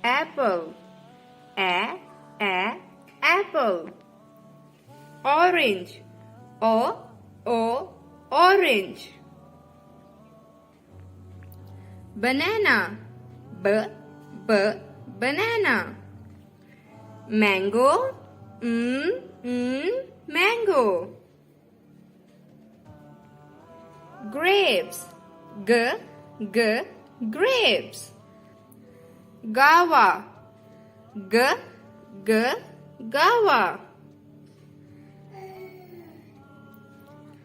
apple, apple. Orange, orange. Banana, banana. Mango, mango. Grapes, grapes. Guava, guava.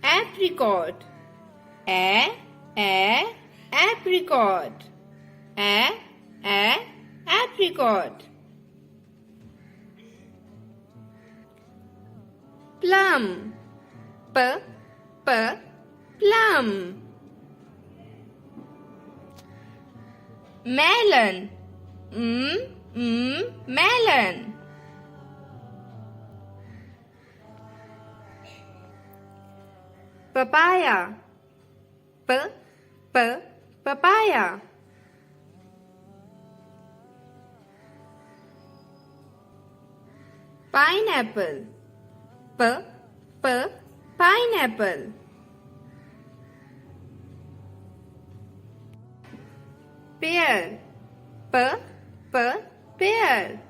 Apricot, apricot, apricot. Plum, plum. Melon, melon. Papaya, papaya. Pineapple, pineapple. Pear, pear.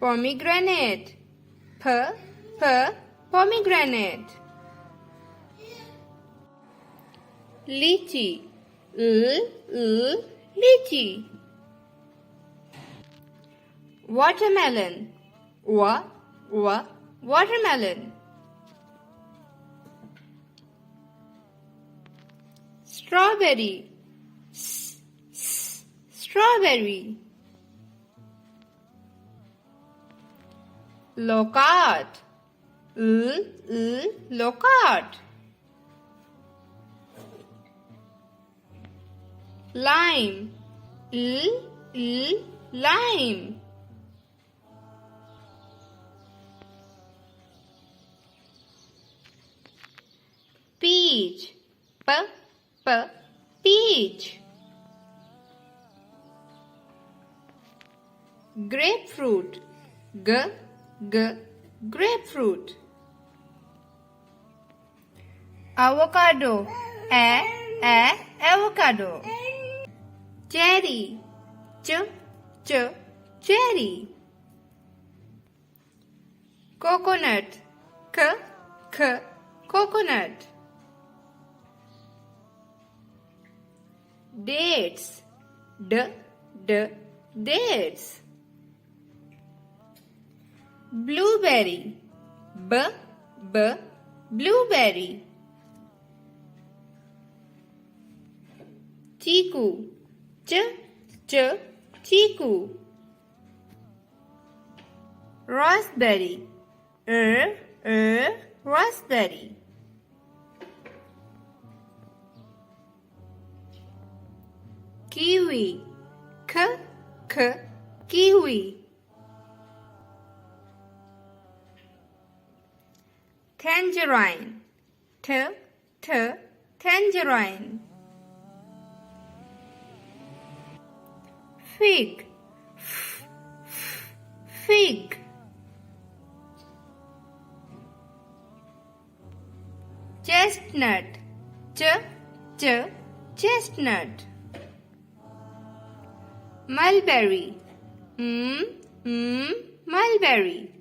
Pomegranate, pomegranate. Lychee, lychee. Watermelon, watermelon. Strawberry, strawberry. Locust, locust. Lime, lime. Peach, peach. Grapefruit, grapefruit. Avocado, avocado. Cherry, cherry. Coconut, coconut. Dates, dates. Blueberry, blueberry. Chickoo, chickoo. Raspberry, raspberry. Kiwi, kiwi. Tangerine, tangerine. Fig, fig. Chestnut, chestnut. Mulberry, mulberry.